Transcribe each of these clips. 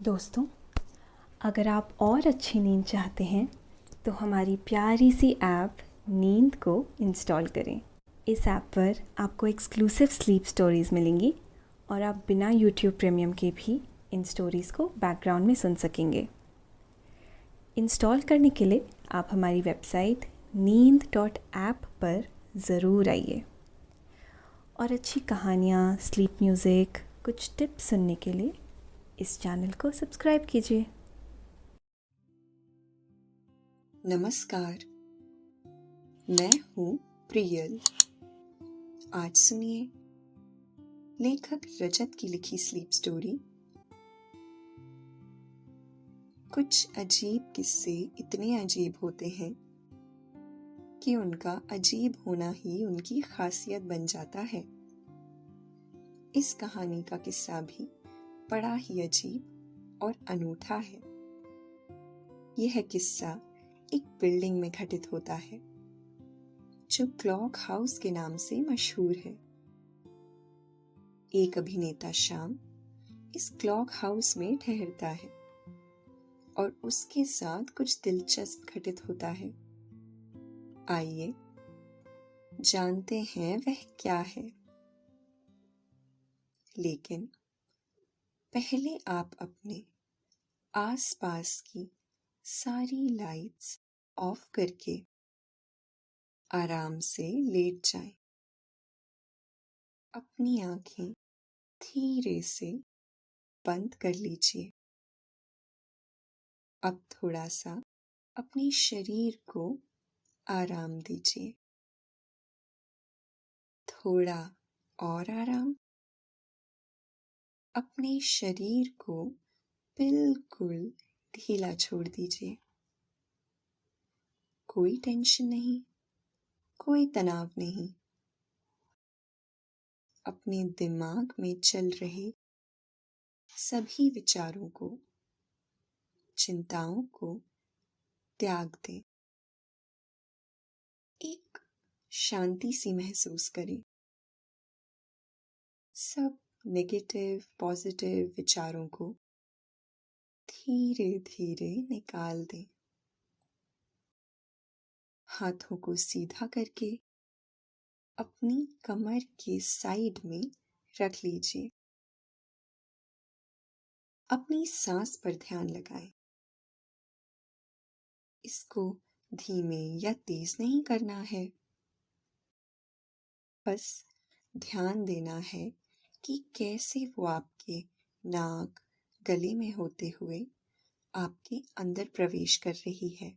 दोस्तों, अगर आप और अच्छी नींद चाहते हैं तो हमारी प्यारी सी ऐप नींद को इंस्टॉल करें। इस ऐप पर आपको एक्सक्लूसिव स्लीप स्टोरीज़ मिलेंगी और आप बिना यूट्यूब प्रीमियम के भी इन स्टोरीज़ को बैकग्राउंड में सुन सकेंगे। इंस्टॉल करने के लिए आप हमारी वेबसाइट neend.app पर ज़रूर आइए और अच्छी कहानियाँ, स्लीप म्यूज़िक, कुछ टिप्स सुनने के लिए इस चैनल को सब्सक्राइब कीजिए। नमस्कार, मैं हूँ प्रियल। आज सुनिए लेखक रजत की लिखी स्लीप स्टोरी। कुछ अजीब किस्से इतने अजीब होते हैं कि उनका अजीब होना ही उनकी खासियत बन जाता है। इस कहानी का किस्सा भी बड़ा ही अजीब और अनूठा है। यह किस्सा एक बिल्डिंग में घटित होता है जो क्लॉक हाउस के नाम से मशहूर है। एक अभिनेता श्याम इस क्लॉक हाउस में ठहरता है और उसके साथ कुछ दिलचस्प घटित होता है। आइए जानते हैं वह क्या है। लेकिन पहले आप अपने आसपास की सारी लाइट्स ऑफ करके आराम से लेट जाएं। अपनी आंखें धीरे से बंद कर लीजिए। अब थोड़ा सा अपने शरीर को आराम दीजिए। थोड़ा और आराम। अपने शरीर को बिल्कुल ढीला छोड़ दीजिए। कोई टेंशन नहीं, कोई तनाव नहीं। अपने दिमाग में चल रहे सभी विचारों को, चिंताओं को त्याग दें। एक शांति सी महसूस करें। सब नेगेटिव पॉजिटिव विचारों को धीरे धीरे निकाल दें। हाथों को सीधा करके अपनी कमर के साइड में रख लीजिए। अपनी सांस पर ध्यान लगाएं। इसको धीमे या तेज नहीं करना है। बस ध्यान देना है कि कैसे वो आपके नाक, गले में होते हुए आपके अंदर प्रवेश कर रही है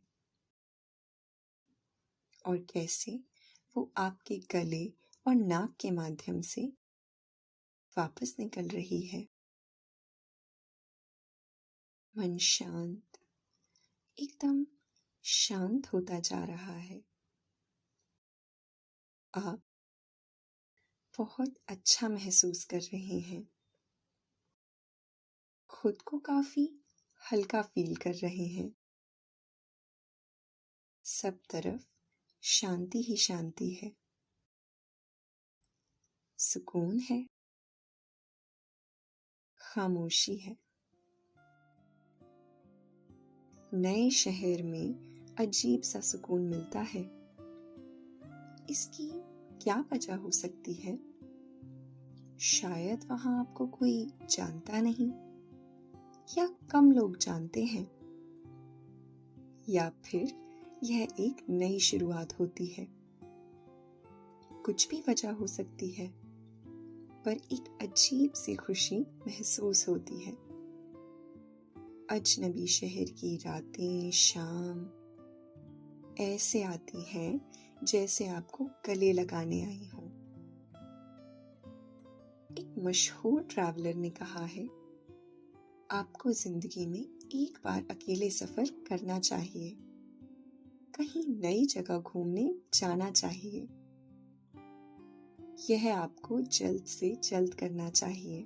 और कैसे वो आपके गले और नाक के माध्यम से वापस निकल रही है। मन शांत, एकदम शांत होता जा रहा है। आप बहुत अच्छा महसूस कर रहे हैं। खुद को काफी हल्का फील कर रहे हैं। सब तरफ शांति ही शांति है, सुकून है, खामोशी है। नए शहर में अजीब सा सुकून मिलता है। इसकी क्या वजह हो सकती है? शायद वहां आपको कोई जानता नहीं या कम लोग जानते हैं, या फिर यह एक नई शुरुआत होती है। कुछ भी वजह हो सकती है, पर एक अजीब सी खुशी महसूस होती है। अजनबी शहर की रातें, शाम ऐसे आती हैं जैसे आपको गले लगाने आई हो। एक मशहूर ट्रैवलर ने कहा है, आपको जिंदगी में एक बार अकेले सफर करना चाहिए, कहीं नई जगह घूमने जाना चाहिए। यह आपको जल्द से जल्द करना चाहिए,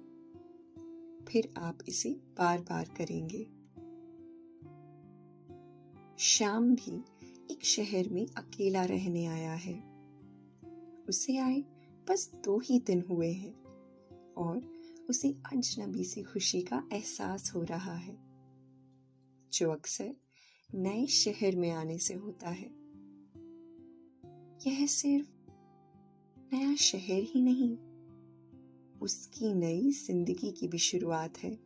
फिर आप इसे बार बार करेंगे। श्याम भी एक शहर में अकेला रहने आया है। उसे आए बस 2 ही दिन हुए हैं और उसे अजनबी सी खुशी का एहसास हो रहा है, जो अक्सर नए शहर में आने से होता है। यह सिर्फ नया शहर ही नहीं, उसकी नई जिंदगी की भी शुरुआत है।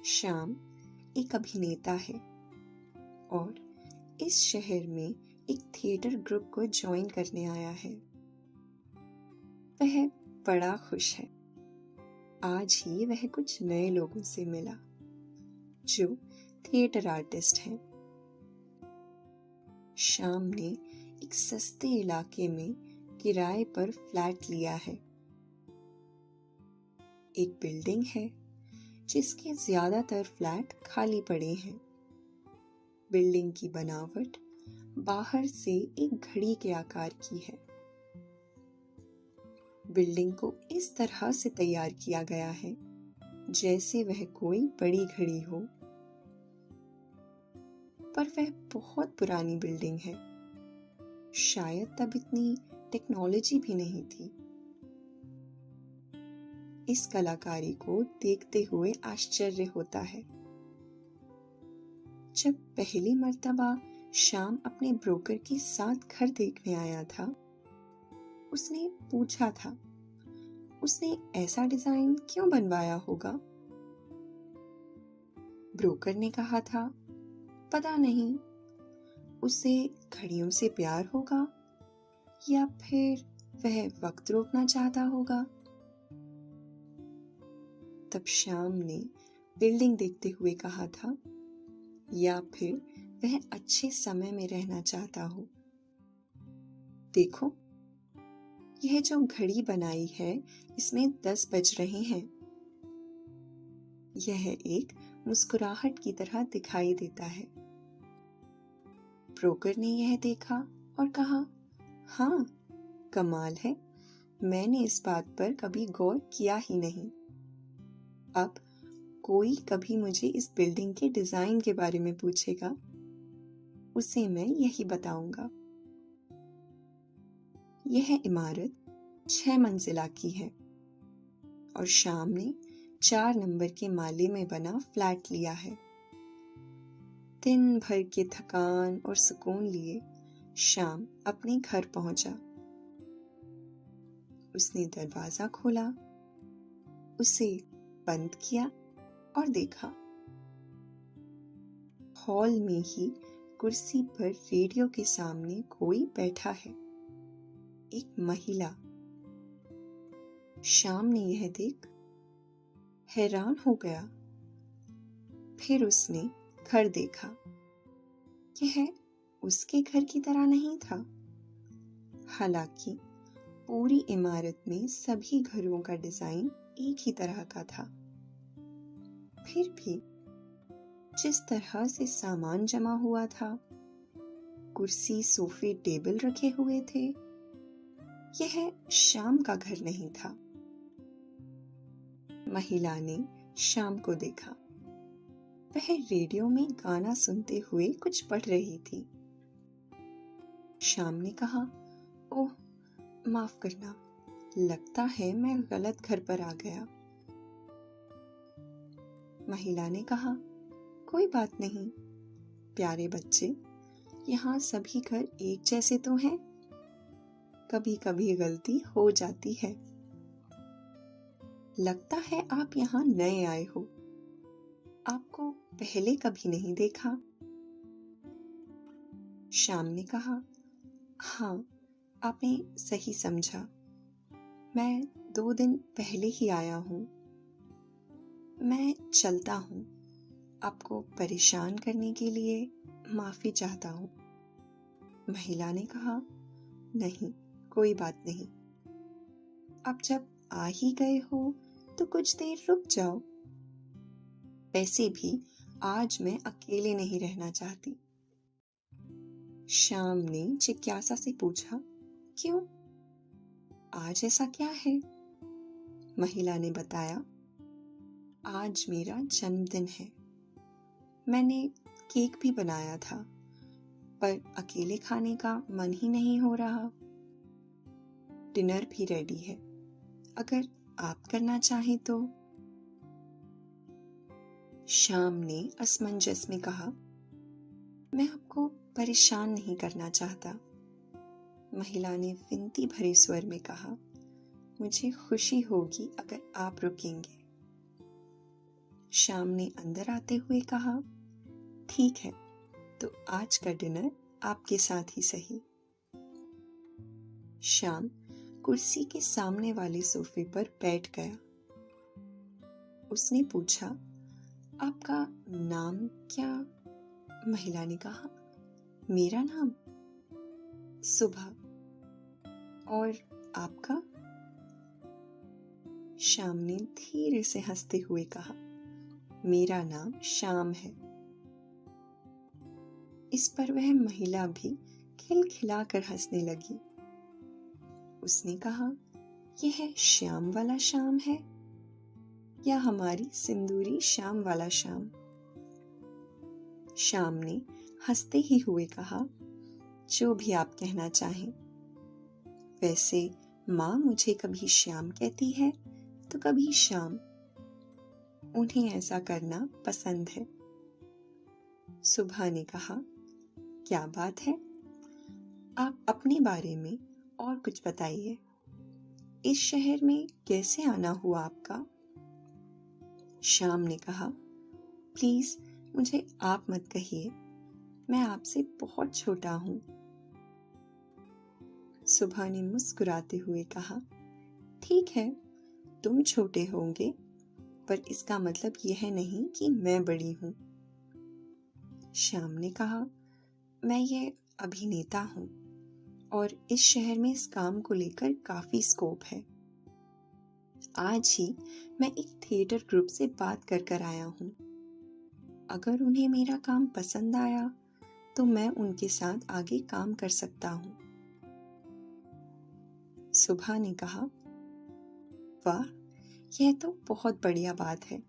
श्याम एक अभिनेता है और इस शहर में एक थिएटर ग्रुप को ज्वाइन करने आया है। वह बड़ा खुश है। आज ही वह कुछ नए लोगों से मिला जो थिएटर आर्टिस्ट हैं। श्याम ने एक सस्ते इलाके में किराए पर फ्लैट लिया है। एक बिल्डिंग है जिसके ज्यादातर फ्लैट खाली पड़े हैं। बिल्डिंग की बनावट बाहर से एक घड़ी के आकार की है। बिल्डिंग को इस तरह से तैयार किया गया है जैसे वह कोई बड़ी घड़ी हो, पर वह बहुत पुरानी बिल्डिंग है। शायद तब इतनी टेक्नोलॉजी भी नहीं थी। इस कलाकारी को देखते हुए आश्चर्य होता है। जब पहली मर्तबा श्याम अपने ब्रोकर के साथ घर देखने आया था, उसने पूछा था उसने ऐसा डिजाइन क्यों बनवाया होगा। ब्रोकर ने कहा था, पता नहीं, उसे घड़ियों से प्यार होगा या फिर वह वक्त रोकना चाहता होगा। तब श्याम ने बिल्डिंग देखते हुए कहा था, या फिर वह अच्छे समय में रहना चाहता हो। देखो, यह जो घड़ी बनाई है इसमें 10 बज रहे हैं। यह एक मुस्कुराहट की तरह दिखाई देता है। ब्रोकर ने यह देखा और कहा, हाँ, कमाल है, मैंने इस बात पर कभी गौर किया ही नहीं। अब कोई कभी मुझे इस बिल्डिंग के डिजाइन के बारे में पूछेगा, उसे मैं यही बताऊंगा। यह इमारत 6 मंजिला की है और श्याम ने 4 नंबर के माले में बना फ्लैट लिया है। दिन भर के थकान और सुकून लिए श्याम अपने घर पहुंचा। उसने दरवाजा खोला, उसे बंद किया और देखा। हॉल में ही कुर्सी पर रेडियो के सामने कोई बैठा है, एक महिला। श्याम ने यह देख हैरान हो गया। फिर उसने घर देखा। यह उसके घर की तरह नहीं था। हालांकि पूरी इमारत में सभी घरों का डिजाइन एक ही तरह का था। फिर भी जिस तरह से सामान जमा हुआ था, कुर्सी, सोफे, टेबल रखे हुए थे, यह श्याम का घर नहीं था। महिला ने श्याम को देखा। वह रेडियो में गाना सुनते हुए कुछ पढ़ रही थी। श्याम ने कहा, ओह, माफ करना, लगता है मैं गलत घर पर आ गया। महिला ने कहा, कोई बात नहीं प्यारे बच्चे, यहाँ सभी घर एक जैसे तो हैं, कभी कभी गलती हो जाती है। लगता है आप यहाँ नए आए हो, आपको पहले कभी नहीं देखा। श्याम ने कहा, हाँ, आपने सही समझा, मैं 2 दिन पहले ही आया हूँ। मैं चलता हूँ, आपको परेशान करने के लिए माफी चाहता हूँ। महिला ने कहा, नहीं, कोई बात नहीं, अब जब आ ही गए हो तो कुछ देर रुक जाओ। वैसे भी आज मैं अकेले नहीं रहना चाहती। श्याम ने जिज्ञासा से पूछा, क्यों, आज ऐसा क्या है? महिला ने बताया, आज मेरा जन्मदिन है। मैंने केक भी बनाया था, पर अकेले खाने का मन ही नहीं हो रहा। डिनर भी रेडी है, अगर आप करना चाहें तो? श्याम ने असमंजस में कहा, मैं आपको परेशान नहीं करना चाहता। महिला ने विनती भरे स्वर में कहा, मुझे खुशी होगी अगर आप रुकेंगे। श्याम ने अंदर आते हुए कहा, ठीक है, तो आज का डिनर आपके साथ ही सही। श्याम कुर्सी के सामने वाले सोफे पर बैठ गया। उसने पूछा, आपका नाम क्या? महिला ने कहा, मेरा नाम सुबह। और आपका? श्याम ने धीरे से हंसते हुए कहा, मेरा नाम श्याम है। इस पर वह महिला भी खिलखिलाकर हंसने लगी। उसने कहा, यह है श्याम वाला श्याम है या हमारी सिंदूरी शाम वाला शाम? श्याम ने हंसते ही हुए कहा, जो भी आप कहना चाहें। वैसे माँ मुझे कभी श्याम कहती है तो कभी शाम। उन्हें ऐसा करना पसंद है। सुबह ने कहा, क्या बात है? आप अपने बारे में और कुछ बताइए। इस शहर में कैसे आना हुआ आपका? श्याम ने कहा, प्लीज मुझे आप मत कहिए, मैं आपसे बहुत छोटा हूं। सुबह ने मुस्कुराते हुए कहा, ठीक है, तुम छोटे होंगे, पर इसका मतलब यह नहीं कि मैं बड़ी हूं। श्याम ने कहा, मैं ये अभिनेता हूं और इस शहर में इस काम को लेकर काफी स्कोप है। आज ही मैं एक थिएटर ग्रुप से बात कर आया हूं। अगर उन्हें मेरा काम पसंद आया तो मैं उनके साथ आगे काम कर सकता हूं। सुबह ने कहा, वाह, यह तो बहुत बढ़िया बात है।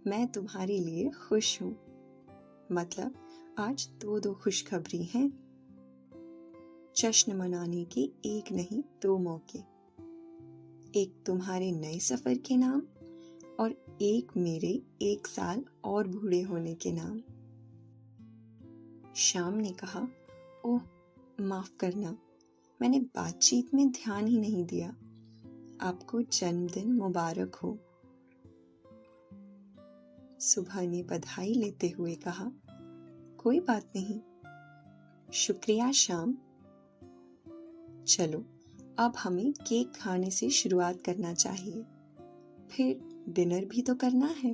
मैं तुम्हारे लिए खुश हूं। मतलब आज दो खुशखबरी हैं। जश्न मनाने के एक नहीं दो मौके, एक तुम्हारे नए सफर के नाम और एक मेरे 1 साल और बूढ़े होने के नाम। श्याम ने कहा, ओह माफ करना, मैंने बातचीत में ध्यान ही नहीं दिया। आपको जन्मदिन मुबारक हो। सुबह ने बधाई लेते हुए कहा, कोई बात नहीं, शुक्रिया श्याम। चलो अब हमें केक खाने से शुरुआत करना चाहिए, फिर डिनर भी तो करना है।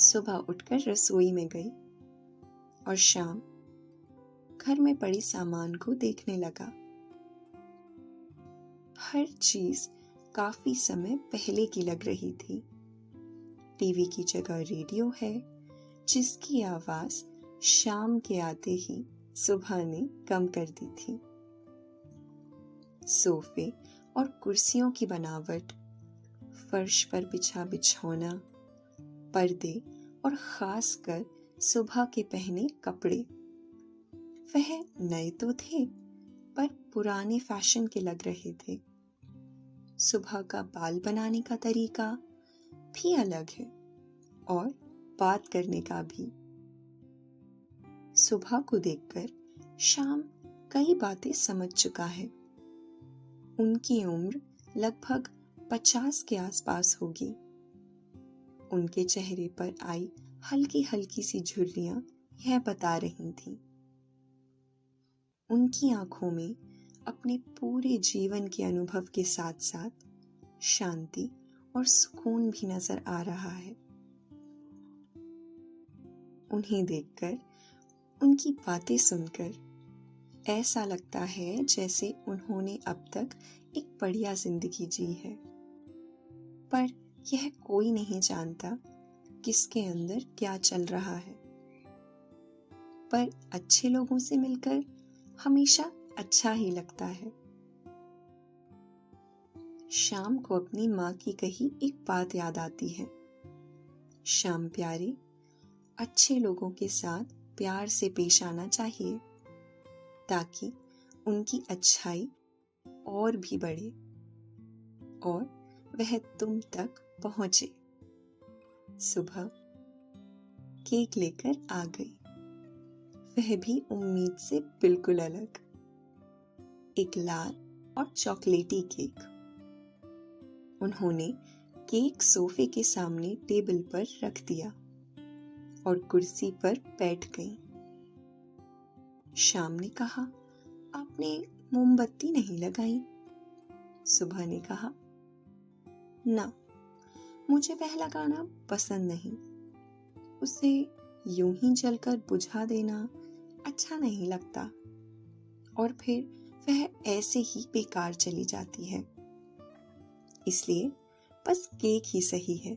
सुबह उठकर रसोई में गई और शाम घर में पड़े सामान को देखने लगा। हर चीज काफी समय पहले की लग रही थी। टीवी की जगह रेडियो है, जिसकी आवाज शाम के आते ही सुबह ने कम कर दी थी। सोफे और कुर्सियों की बनावट, फर्श पर बिछा बिछौना, पर्दे और खासकर सुबह के पहने कपड़े, वह नए तो थे पर पुराने फैशन के लग रहे थे। सुबह का बाल बनाने का तरीका भी अलग है और बात करने का भी। सुबह को देखकर शाम कई बातें समझ चुका है। उनकी उम्र लगभग 50 के आसपास होगी। उनके चेहरे पर आई हल्की हल्की सी झुर्रियां यह बता रही थीं। उनकी आंखों में अपने पूरे जीवन के अनुभव के साथ साथ शांति और सुकून भी नजर आ रहा है। उन्हें देखकर, उनकी बातें सुनकर ऐसा लगता है जैसे उन्होंने अब तक एक बढ़िया जिंदगी जी है। पर यह कोई नहीं जानता किसके अंदर क्या चल रहा है। पर अच्छे लोगों से मिलकर हमेशा अच्छा ही लगता है। शाम को अपनी माँ की कही एक बात याद आती है, श्याम प्यारे, अच्छे लोगों के साथ प्यार से पेश आना चाहिए ताकि उनकी अच्छाई और भी बढ़े। और वह तुम तक पहुंचे। सुबह केक लेकर आ गई, वह भी उम्मीद से बिल्कुल अलग। एक लाल और चॉकलेटी केक। उन्होंने केक सोफे के सामने टेबल पर रख दिया और कुर्सी पर बैठ गई। शाम ने कहा, आपने मोमबत्ती नहीं लगाई? सुबह ने कहा, ना, मुझे वह लगाना पसंद नहीं। उसे यूं ही जलकर बुझा देना अच्छा नहीं लगता और फिर वह ऐसे ही बेकार चली जाती है। इसलिए बस केक ही सही है।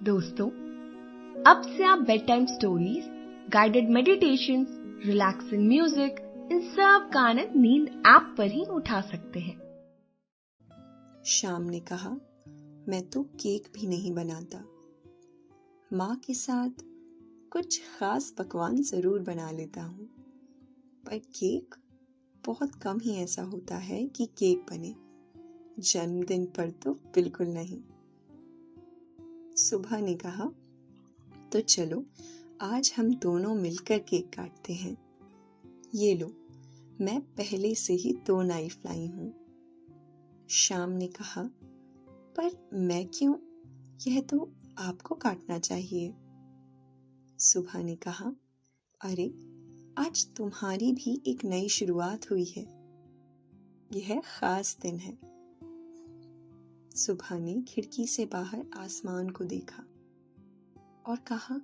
दोस्तों, अब से आप bed time stories, guided meditation, relaxing music, इन सब का आनंद नींद ऐप पर ही उठा सकते हैं। शाम ने कहा, मैं तो केक भी नहीं बनाता। माँ के साथ कुछ खास पकवान जरूर बना लेता हूँ, पर केक बहुत कम ही ऐसा होता है कि केक बने। जन्मदिन पर तो बिल्कुल नहीं। सुबह ने कहा, तो चलो आज हम दोनों मिलकर केक काटते हैं। ये लो, मैं पहले से ही 2 नाइफ लाई हूँ। शाम ने कहा, पर मैं क्यों? यह तो आपको काटना चाहिए। सुबह ने कहा, अरे आज तुम्हारी भी एक नई शुरुआत हुई है। यह खास दिन है। सुबह ने खिड़की से बाहर आसमान को देखा और कहा,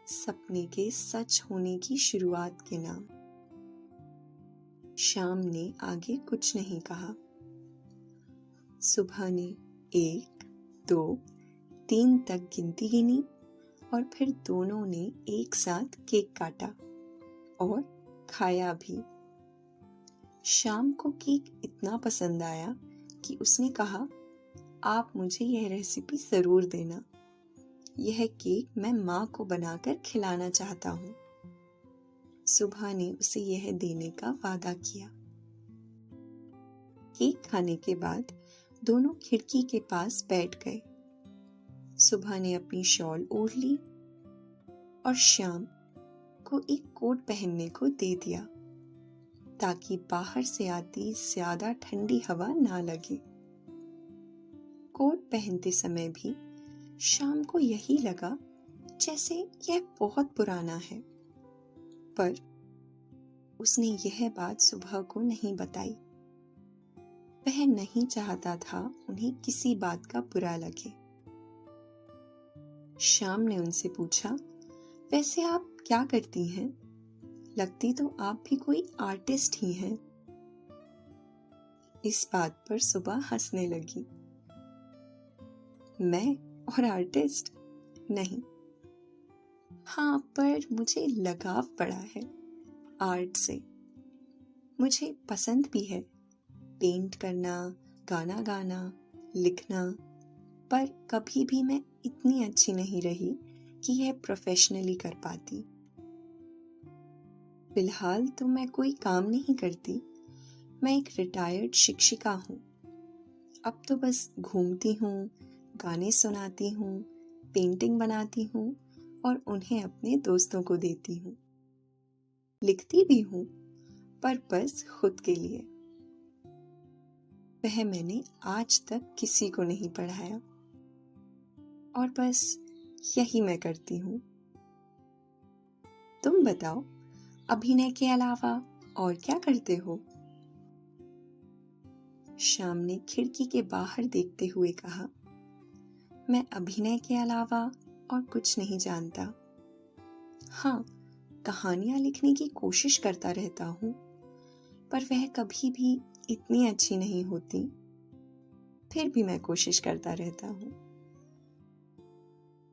सपने के सच होने की शुरुआत के नाम। शाम ने आगे कुछ नहीं कहा। सुबह ने 1, 2, 3 तक गिनती गिनी और फिर दोनों ने एक साथ केक काटा और खाया भी। शाम को केक इतना पसंद आया कि उसने कहा, आप मुझे यह रेसिपी जरूर देना। यह केक मैं माँ को बनाकर खिलाना चाहता हूँ। सुबह ने उसे यह देने का वादा किया। केक खाने के बाद दोनों खिड़की के पास बैठ गए। सुबह ने अपनी शॉल ओढ़ ली और शाम को एक कोट पहनने को दे दिया ताकि बाहर से आती ज्यादा ठंडी हवा ना लगे। कोट पहनते समय भी शाम को यही लगा जैसे यह बहुत पुराना है, पर उसने यह बात सुबह को नहीं बताई। वह नहीं चाहता था उन्हें किसी बात का बुरा लगे। शाम ने उनसे पूछा, वैसे आप क्या करती हैं? लगती तो आप भी कोई आर्टिस्ट ही हैं। इस बात पर सुबह हंसने लगी। मैं और आर्टिस्ट नहीं। हाँ, पर मुझे लगाव पड़ा है आर्ट से। मुझे पसंद भी है पेंट करना, गाना गाना, लिखना, पर कभी भी मैं इतनी अच्छी नहीं रही कि यह प्रोफेशनली कर पाती। फिलहाल तो मैं कोई काम नहीं करती। मैं एक रिटायर्ड शिक्षिका हूँ। अब तो बस घूमती हूँ, गाने सुनाती हूँ, पेंटिंग बनाती हूँ और उन्हें अपने दोस्तों को देती हूँ। लिखती भी हूँ, पर बस खुद के लिए। वह मैंने आज तक किसी को नहीं पढ़ाया और बस यही मैं करती हूँ। तुम बताओ, अभिनय के अलावा और क्या करते हो? शाम ने खिड़की के बाहर देखते हुए कहा, मैं अभिनय के अलावा और कुछ नहीं जानता। हाँ, कहानियां लिखने की कोशिश करता रहता हूँ, पर वह कभी भी इतनी अच्छी नहीं होती। फिर भी मैं कोशिश करता रहता हूँ।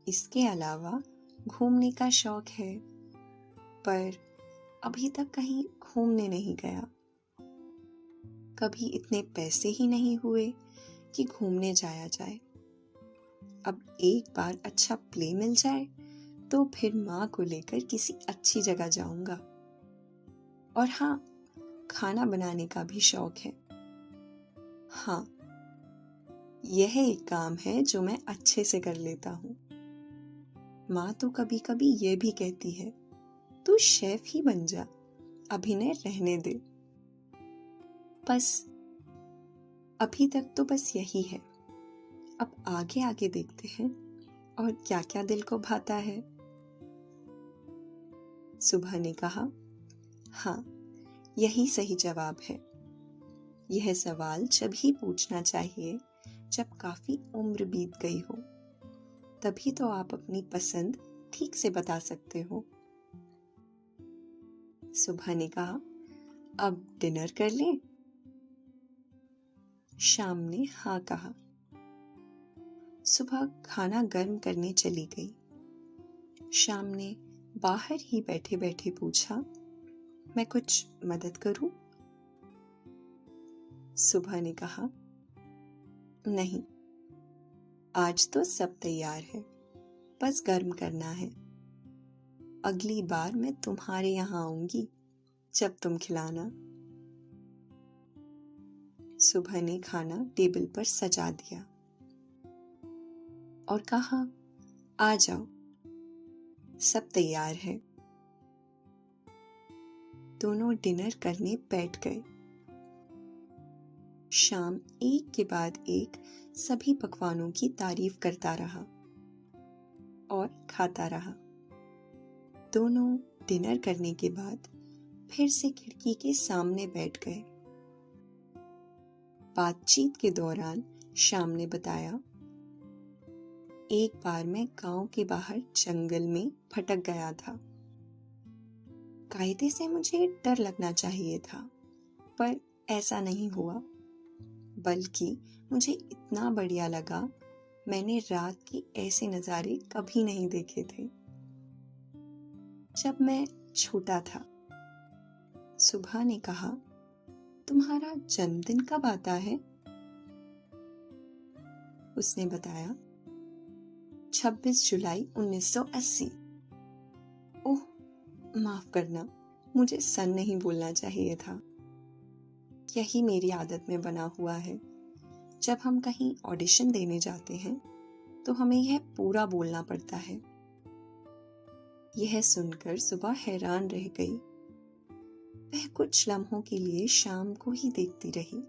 इसके अलावा घूमने का शौक है, पर अभी तक कहीं घूमने नहीं गया। कभी इतने पैसे ही नहीं हुए कि घूमने जाया जाए। अब एक बार अच्छा प्ले मिल जाए तो फिर माँ को लेकर किसी अच्छी जगह जाऊंगा। और हाँ, खाना बनाने का भी शौक है। हाँ, यह एक काम है जो मैं अच्छे से कर लेता हूँ। माँ तो कभी कभी ये भी कहती है, तू शेफ ही बन जा, अभिनय रहने दे। बस अभी तक तो बस यही है। अब आगे आगे देखते हैं और क्या क्या दिल को भाता है। सुबह ने कहा, हाँ, यही सही जवाब है। यह सवाल जब ही पूछना चाहिए जब काफी उम्र बीत गई हो, तभी तो आप अपनी पसंद ठीक से बता सकते हो। सुबह ने कहा, अब डिनर कर लें? शाम ने हाँ कहा। सुबह खाना गर्म करने चली गई। शाम ने बाहर ही बैठे बैठे पूछा, मैं कुछ मदद करूं? सुबह ने कहा, नहीं, आज तो सब तैयार है, बस गर्म करना है। अगली बार मैं तुम्हारे यहाँ आऊंगी, जब तुम खिलाना। सुबह ने खाना टेबल पर सजा दिया और कहा, आ जाओ, सब तैयार है। दोनों डिनर करने बैठ गए। शाम एक के बाद एक सभी पकवानों की तारीफ करता रहा और खाता रहा। दोनों डिनर करने के बाद फिर से खिड़की के सामने बैठ गए। बातचीत के दौरान शाम ने बताया, एक बार मैं गांव के बाहर जंगल में भटक गया था। कायदे से मुझे डर लगना चाहिए था, पर ऐसा नहीं हुआ, बल्कि मुझे इतना बढ़िया लगा। मैंने रात के ऐसे नज़ारे कभी नहीं देखे थे जब मैं छोटा था। सुबह ने कहा, तुम्हारा जन्मदिन कब आता है? उसने बताया, 26 जुलाई 1980। ओह, माफ करना, मुझे सन नहीं बोलना चाहिए था। यही मेरी आदत में बना हुआ है। जब हम कहीं ऑडिशन देने जाते हैं तो हमें यह पूरा बोलना पड़ता है। यह सुनकर सुबह हैरान रह गई। वह कुछ लम्हों के लिए शाम को ही देखती रही।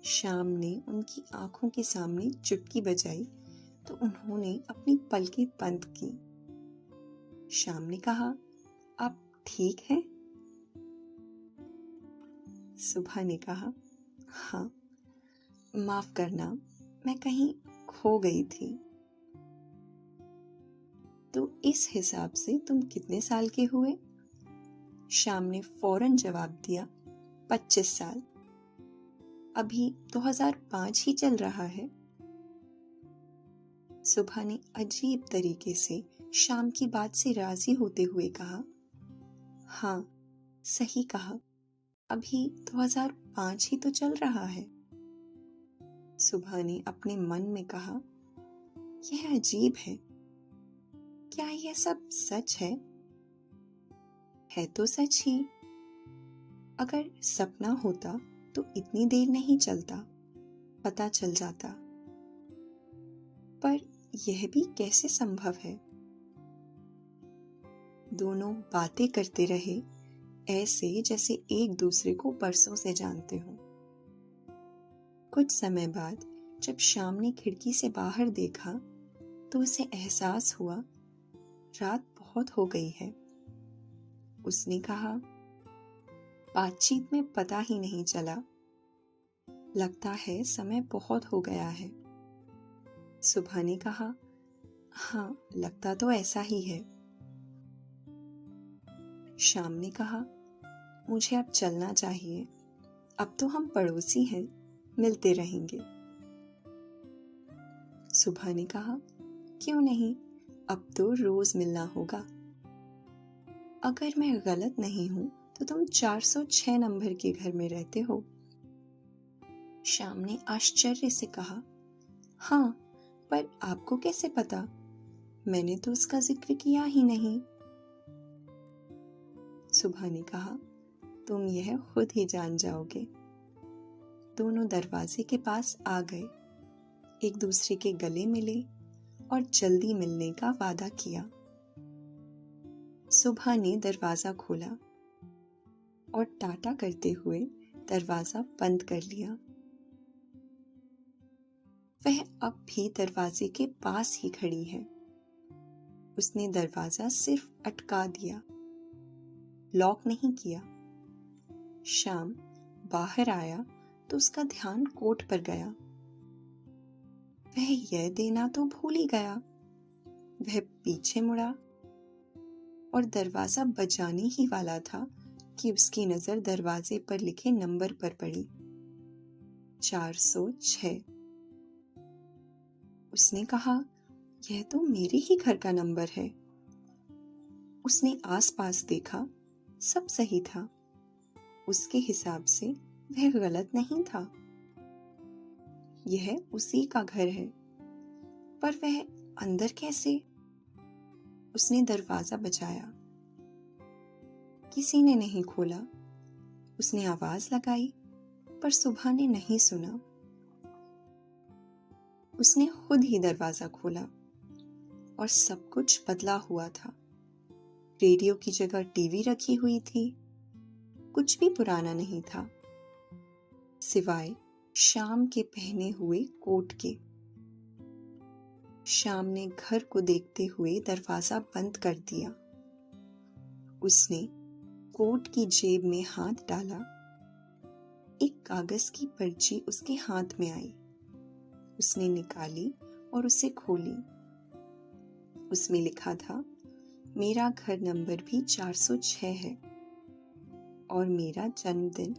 शाम ने उनकी आंखों के सामने चुटकी बजाई तो उन्होंने अपनी पलकें बंद की। शाम ने कहा, आप ठीक हैं? सुबह ने कहा, हाँ, माफ करना, मैं कहीं खो गई थी। तो इस हिसाब से तुम कितने साल के हुए? शाम ने फौरन जवाब दिया, 25 साल। अभी 2005 ही चल रहा है। सुबह ने अजीब तरीके से शाम की बात से राजी होते हुए कहा, हाँ, सही कहा, अभी 2005 ही तो चल रहा है। सुबह ने अपने मन में कहा, यह अजीब है, क्या यह सब सच है? है तो सच ही। अगर सपना होता तो इतनी देर नहीं चलता, पता चल जाता। पर यह भी कैसे संभव है? दोनों बातें करते रहे, ऐसे जैसे एक दूसरे को बरसों से जानते हों। कुछ समय बाद जब शाम ने खिड़की से बाहर देखा तो उसे एहसास हुआ रात बहुत हो गई है। उसने कहा, बातचीत में पता ही नहीं चला, लगता है समय बहुत हो गया है। सुबह ने कहा, हाँ, लगता तो ऐसा ही है। शाम ने कहा, मुझे अब चलना चाहिए, अब तो हम पड़ोसी हैं, मिलते रहेंगे। सुबह ने कहा, क्यों नहीं, अब तो रोज मिलना होगा। अगर मैं गलत नहीं हूं तो तुम 406 नंबर के घर में रहते हो। शाम ने आश्चर्य से कहा, हाँ, पर आपको कैसे पता? मैंने तो उसका जिक्र किया ही नहीं। सुबह ने कहा, तुम यह खुद ही जान जाओगे। दोनों दरवाजे के पास आ गए, एक दूसरे के गले मिले और जल्दी मिलने का वादा किया। सुबह ने दरवाजा खोला और टाटा करते हुए दरवाजा बंद कर लिया। वह अब भी दरवाजे के पास ही खड़ी है। उसने दरवाजा सिर्फ अटका दिया, लॉक नहीं किया। श्याम बाहर आया तो उसका ध्यान कोट पर गया। वह यह देना तो भूल ही गया। वह पीछे मुड़ा और दरवाजा बजाने ही वाला था कि उसकी नजर दरवाजे पर लिखे नंबर पर पड़ी, 406। उसने कहा, यह तो मेरे ही घर का नंबर है। उसने आसपास देखा, सब सही था। उसके हिसाब से वह गलत नहीं था। यह उसी का घर है, पर वह अंदर कैसे? उसने दरवाजा बजाया, किसी ने नहीं खोला। उसने आवाज लगाई, पर सुबह ने नहीं सुना। उसने खुद ही दरवाजा खोला और सब कुछ बदला हुआ था। रेडियो की जगह टीवी रखी हुई थी। कुछ भी पुराना नहीं था, सिवाय श्याम के पहने हुए कोट के। श्याम ने घर को देखते हुए दरवाजा बंद कर दिया। उसने कोट की जेब में हाथ डाला। एक कागज की पर्ची उसके हाथ में आई। उसने निकाली और उसे खोली। उसमें लिखा था, मेरा घर नंबर भी 406 है और मेरा जन्मदिन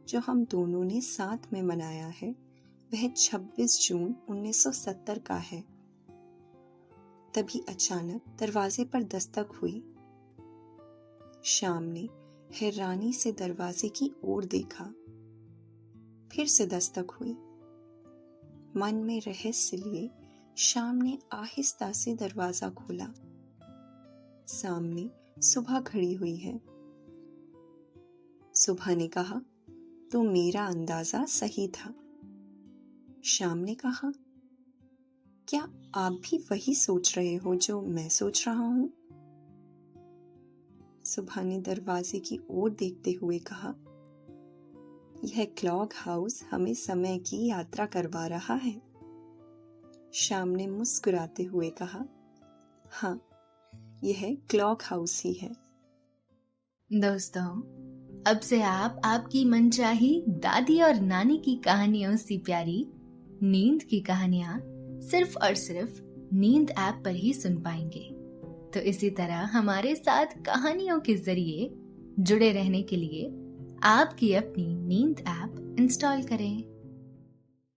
जो हम दोनों ने साथ में मनाया है वह 26 जून 1970 का है। तभी अचानक दरवाजे पर दस्तक हुई। श्याम ने हैरानी से दरवाजे की ओर देखा। फिर से दस्तक हुई। मन में रहस्य लिए श्याम ने आहिस्ता से दरवाजा खोला। सामने सुबह खड़ी हुई है। सुबह ने कहा, तो मेरा अंदाजा सही था। श्याम ने कहा, क्या आप भी वही सोच रहे हो जो मैं सोच रहा हूं? सुबह ने दरवाजे की ओर देखते हुए कहा, यह क्लॉक हाउस हमें समय की यात्रा करवा रहा है। श्याम ने मुस्कुराते हुए कहा, हाँ, यह क्लॉक हाउस ही है। दोस्तों, अब से आप आपकी मनचाही दादी और नानी की कहानियों से प्यारी नींद की कहानियां सिर्फ और सिर्फ नींद ऐप पर ही सुन पाएंगे। तो इसी तरह हमारे साथ कहानियों के जरिए जुड़े रहने के लिए आपकी अपनी नींद ऐप इंस्टॉल करें।